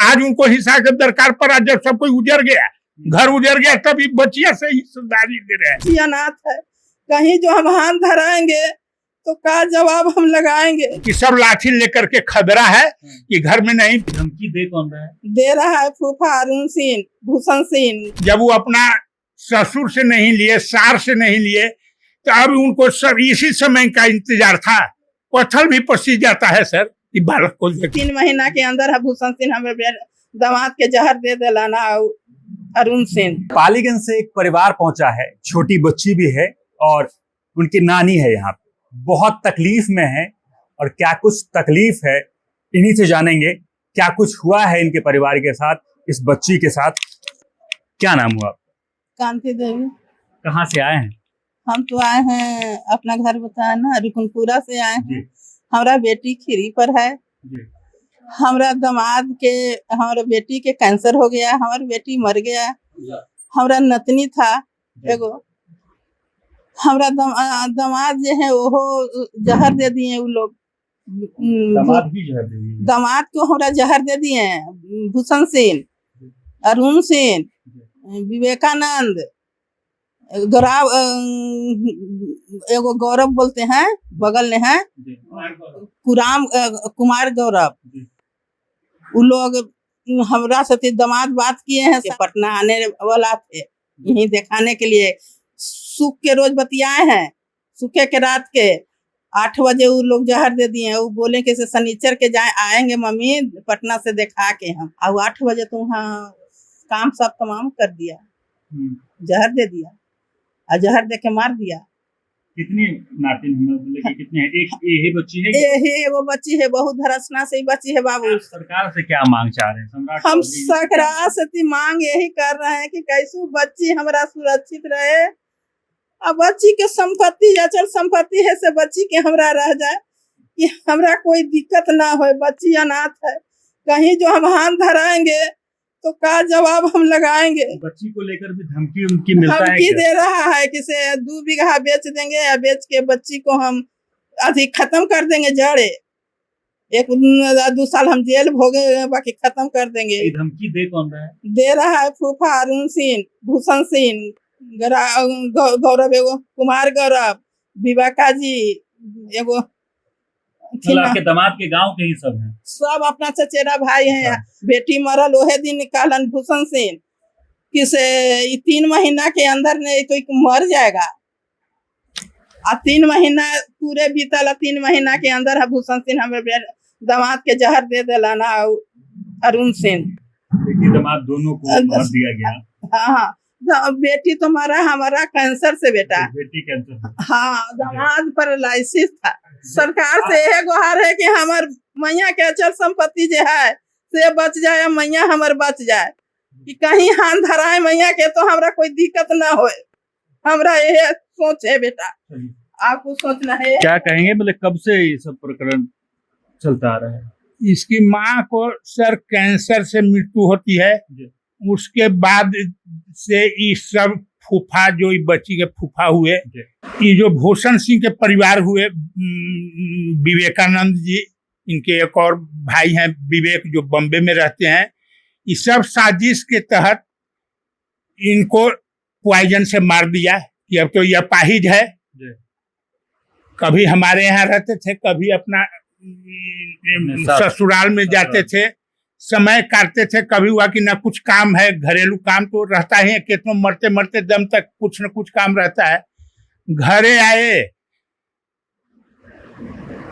आज उनको हिस्सा के दरकार पड़ा, जब सब कोई उजड़ गया, घर उजड़ गया, तभी बचिया से हिस्सेदारी दे रहे हैं। अनाथ है, कहीं जो हम हाथ धराएंगे तो का जवाब हम लगाएंगे कि सब लाठी लेकर के खबरा है कि घर में नहीं। धमकी दे कौन रहा है? दे रहा है फूफा अरुण सिंह, भूषण सिंह। जब वो अपना ससुर से नहीं लिए, सार से नहीं लिए, तो अब उनको सब इसी समय का इंतजार था। पत्थर भी पसीज जाता है सर कि बालक को 3 महीना के अंदर है भूषण सिंह हमें दामाद के जहर दे दिलाना। अरुण सिंह पालीगंज से एक परिवार पहुंचा है, छोटी बच्ची भी है और उनकी नानी है यहाँ पे, बहुत तकलीफ में है। और क्या कुछ तकलीफ है इन्हीं से जानेंगे, क्या कुछ हुआ है इनके परिवार के साथ, इस बच्ची के साथ। क्या नाम हुआ आपका? कांति देवी। कहाँ से आए हैं? हम तो आए हैं अपना घर बताया ना, रुकनपुरा से आए हैं। हमारा बेटी खीरी पर है। हमारा दामाद के, हमारा बेटी के कैंसर हो गया, हमारी बेटी मर गया। हमारा नतनी था एगो, हमारा दामाद जो है वो जहर दे दिए वो लोग। दामाद भी जहर दे दिए? दामाद को हमारा जहर दे दिए। भूषण सिंह, अरुण सिंह, विवेकानंद, गौरव, एगो गौरव बोलते हैं बगल में है, कुमार गौरव। वो लोग हमरा से दामाद बात किए हैं, पटना आने वाला थे यहीं दिखाने के लिए। सुख के रोज बतियाए हैं, सुखे के रात के 8 बजे वो लोग जहर दे दिए। वो बोले कि शनिचर के जाए आएंगे मम्मी पटना से दिखा के हम। अब 8 बजे तो वहाँ काम सब तमाम कर दिया, जहर दे दिया और जहर दे के मार दिया। कितनी नातिन हैं? कितने हैं? एक यही बच्ची है? यही वो बच्ची है, बहुत धरसना से ही बच्ची है बाबू। सरकार से क्या मांग चाह रहे हैं? हम सरकार से मांग यही कर रहे हैं कि कैसे बच्ची हमारा सुरक्षित रहे। अब बच्ची के संपत्ति अचल संपत्ति है से बच्ची के हमरा रह जाए, कि हमरा कोई दिक्कत ना हो। बच्ची अनाथ है, कहीं जो हम हाथ धराएंगे तो का जवाब हम लगाएंगे। बच्ची को लेकर भी धमकी उनकी मिलता है? धमकी दे रहा है कि से 2 बीघा बेच देंगे या बेच के बच्ची को हम अधिक खत्म कर देंगे जड़े। 1-2 साल हम जेल भोगे, बाकी खत्म कर देंगे। धमकी दे कौन रहा है? दे रहा है फूफा अरुण सिंह, भूषण सिंह, गौरव, एगो कुमार गौरव, विवेका जी, एगो आपके दामाद के गांव के ही सब हैं? सब अपना चचेरा भाई हैं। बेटी मरल ओहे दिन कहलन भूषण सिंह कि से 3 महीना के अंदर नहीं तो मर जाएगा। 3 महीना पूरे बीतल, 3 महीना के अंदर है भूषण सिंह हमें दामाद के जहर दे दिलाना। अरुण सिंह बेटी दामाद दोनों को मार दिया गया। हाँ, बेटी तो हमारा कैंसर से बेटा। बेटी कैंसर? हाँ, दामाद पैरालिसिस था। सरकार से यह गुहार है कि हमार मैया के अचल संपत्ति जो है से बच जाए, मैया हमार बच जाए, कि कहीं हाथ धराए मैया के तो हमरा कोई दिक्कत ना हो। हमरा यह सोच है बेटा, आपको सोचना है। क्या कहेंगे, मतलब कब से ये सब प्रकरण चलता आ रहा है? इसकी माँ को सर कैंसर से मृत्यु होती है, उसके बाद से ये सब फूफा, जो बच्ची के फूफा हुए, ये जो भूषण सिंह के परिवार हुए, विवेकानंद जी, इनके एक और भाई हैं विवेक, जो बॉम्बे में रहते हैं, ये सब साजिश के तहत इनको पॉइजन से मार दिया। कि अब तो यह अपाहिज है, कभी हमारे यहाँ रहते थे, कभी अपना ससुराल में जाते थे, समय काटते थे। कभी हुआ कि ना कुछ काम है, घरेलू काम तो रहता ही है, कितनों मरते मरते दम तक कुछ न कुछ काम रहता है। घरे आए,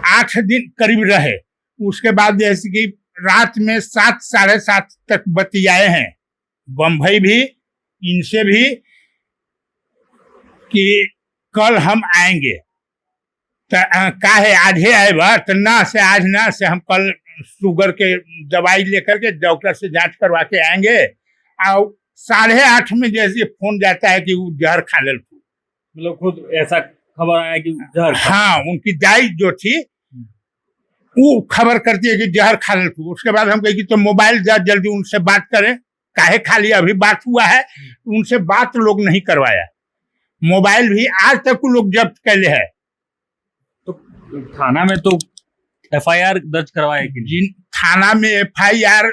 8 दिन करीब रहे, उसके बाद जैसे कि रात में 7 साढ़े 7 तक बतियाए हैं, बम्बई भी, इनसे भी, कि कल हम आएंगे। काहे आज ही आए बा, तो ना से आज ना से हम कल शुगर के दवाई लेकर के डॉक्टर से जांच करवा के आएंगे। और 8:30 में जैसे फोन जाता है कि वो जहर खा ले। मतलब खुद ऐसा खबर आया कि जहर? हाँ, उनकी दाई जो थी वो खबर करती है कि जहर खा ले। उसके बाद हम कहे कि तो मोबाइल जल्दी उनसे बात करें, काहे खा लिया, अभी बात हुआ है। उनसे बात लोग नहीं करवाया, मोबाइल भी आज तक वो लोग जब्त कैले है। तो थाना में तो FIR दर्ज करवाए कि जिन थाना में FIR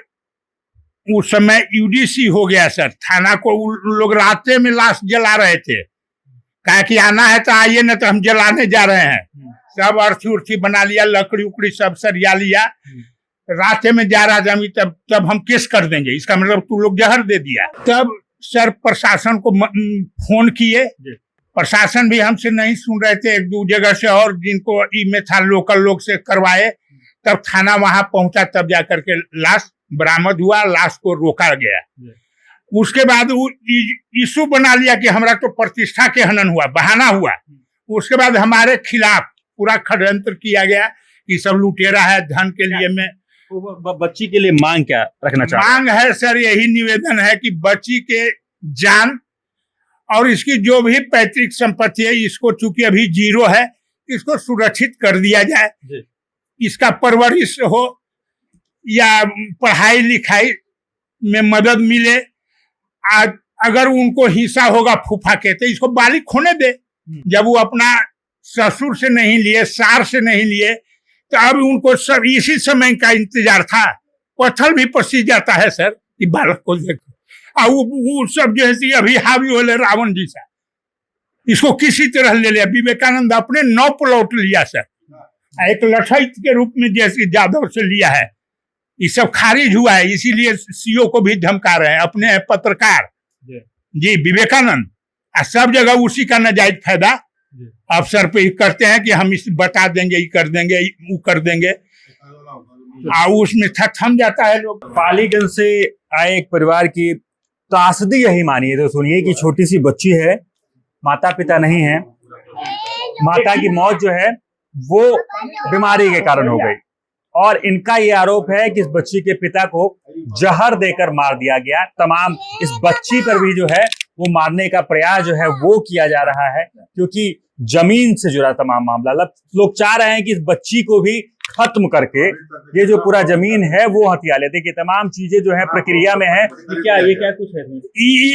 उस समय यूडीसी हो गया सर, थाना को उन लोग रास्ते में लाश जला रहे थे, कहा कि आना है तो आइए, ना तो हम जलाने जा रहे हैं। सब अर्थी उर्थी बना लिया, लकड़ी उकड़ी सब सरिया लिया, रास्ते में जा रहा जमी, तब हम केस कर देंगे, इसका मतलब तू लोग जहर दे दिया। तब सर प्रशासन को फोन किए, प्रशासन भी हमसे नहीं सुन रहे थे, एक दो जगह से और जिनको में था लोकल लोग से करवाए, तब थाना वहां पहुंचा, तब जाकर के लाश बरामद हुआ, लाश को रोका गया। उसके बाद वो इशू बना लिया कि हमारा तो प्रतिष्ठा के हनन हुआ, बहाना हुआ। उसके बाद हमारे खिलाफ पूरा षड्यंत्र किया गया कि सब लुटेरा है धन के लिए। में बच्ची के लिए मांग क्या रखना चाहते हैं? मांग है सर, यही निवेदन है कि बच्ची के जान और इसकी जो भी पैतृक संपत्ति है, इसको चूंकि अभी 0 है, इसको सुरक्षित कर दिया जाए, इसका परवरिश हो या पढ़ाई लिखाई में मदद मिले। आज अगर उनको हिस्सा होगा फूफा कहते, इसको बालिक होने दे। जब वो अपना ससुर से नहीं लिए, सार से नहीं लिए, तो अब उनको सब इसी समय का इंतजार था। पत्थर भी पसीज जाता है सर कि बालक को देखो। और वो सब जैसे अभी हावी होले रावण जी सा, इसको किसी तरह ले लिया। विवेकानंद अपने 9 प्लॉट लिया सर, एक लठैत के रूप में जैसे जादव से लिया है। ये सब खारिज हुआ है, इसीलिए सीओ को भी धमका रहे हैं। अपने हैं पत्रकार जी विवेकानंद, सब जगह उसी का नाजायज फायदा अफसर पे करते हैं कि हम इस बता देंगे, ये कर देंगे, वो कर देंगे, उसमें थम जाता है लोग। पालीगंज से आए एक परिवार की त्रासदी यही मानिए तो सुनिए कि छोटी सी बच्ची है, माता पिता नहीं है, माता की मौत जो है वो बीमारी के कारण हो गई, और इनका ये आरोप है कि इस बच्ची के पिता को जहर देकर मार दिया गया। तमाम इस बच्ची पर भी जो है वो मारने का प्रयास जो है वो किया जा रहा है, क्योंकि जमीन से जुड़ा तमाम मामला। लोग चाह रहे हैं कि इस बच्ची को भी खत्म करके ये जो पूरा जमीन है वो हथिया ले। देखिए तमाम चीजें जो है प्रक्रिया में है। ये क्या कुछ है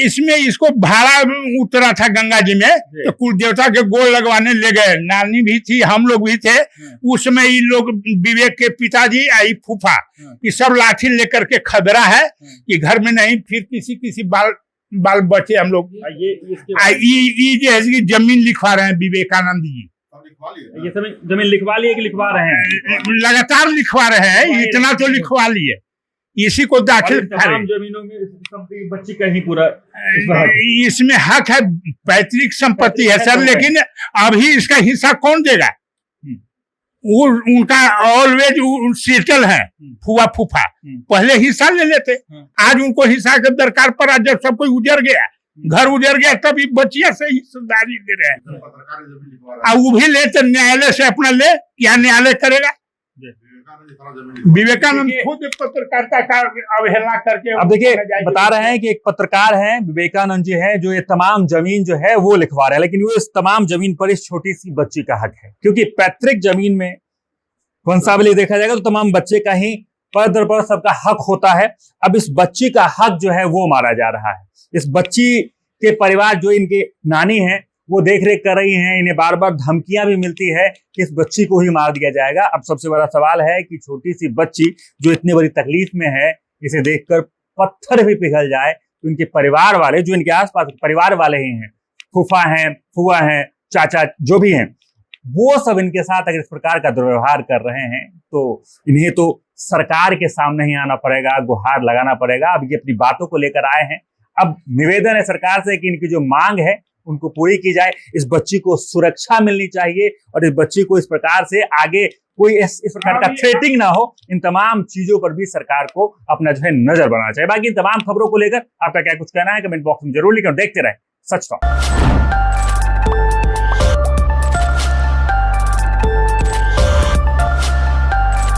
इसमें? इसको भाड़ा उतरा था गंगा जी में, तो कुल देवता के गोल लगवाने ले गए। नानी भी थी, हम लोग भी थे उस समय। ये लोग विवेक के पिताजी आई फूफा, ये सब लाठी लेकर के खदरा है कि घर में नहीं, फिर किसी बाल बचे हम लोग। ये जैसे जमीन लिखवा रहे हैं विवेकानंद जी, ये जमीन लिखवा लिए कि लिखवा रहे हैं? लगातार लिखवा रहे हैं, इतना तो लिखवा लिए, इसी को दाखिल तमाम जमीनों में बच्ची का ही पूरा इसमें हक है, पैतृक संपत्ति है सर। लेकिन अभी इसका हिस्सा कौन देगा? वो उनका ऑलवेज सेटल है फुआ फूफा, पहले हिस्सा ले लेते। आज उनको हिस्सा के दरकार पड़ा, जब सब कोई उजड़ गया, घर उजड़ गया, तभी बचिया से हिस्सेदारी दे रहे हैं। और वो भी ले तो न्यायालय से अपना ले, क्या न्यायालय करेगा? विवेकानंद खुद पत्रकारिता का अवहेलना करके। अब देखिए बता रहे हैं कि एक पत्रकार हैं विवेकानंद जी हैं, जो ये तमाम जमीन जो है वो लिखवा रहे हैं, लेकिन वो इस तमाम जमीन पर इस छोटी सी बच्ची का हक है, क्योंकि पैतृक जमीन में वंशावली देखा जाएगा तो तमाम बच्चे का ही पर दर पर सबका हक होता है। अब इस बच्ची का हक जो है वो मारा जा रहा है। इस बच्ची के परिवार जो इनके नानी है वो देख रेख कर रही हैं, इन्हें बार बार धमकियां भी मिलती है कि इस बच्ची को ही मार दिया जाएगा। अब सबसे बड़ा सवाल है कि छोटी सी बच्ची जो इतनी बड़ी तकलीफ में है, इसे देखकर पत्थर भी पिघल जाए तो इनके परिवार वाले, जो इनके आसपास परिवार वाले ही हैं, फूफा हैं, फुआ हैं, चाचा जो भी हैं, वो सब इनके साथ अगर इस प्रकार का दुर्व्यवहार कर रहे हैं तो इन्हें तो सरकार के सामने ही आना पड़ेगा, गुहार लगाना पड़ेगा। अब ये अपनी बातों को लेकर आए हैं। अब निवेदन है सरकार से कि इनकी जो मांग है उनको पूरी की जाए। इस बच्ची को सुरक्षा मिलनी चाहिए और इस बच्ची को इस प्रकार से आगे कोई इस प्रकार का थ्रेटिंग ना हो। इन तमाम चीजों पर भी सरकार को अपना जो है नजर बनाना चाहिए। बाकी इन तमाम खबरों को लेकर आपका क्या कुछ कहना है कमेंट बॉक्स में जरूर लिखें। देखते रहे सच टॉक।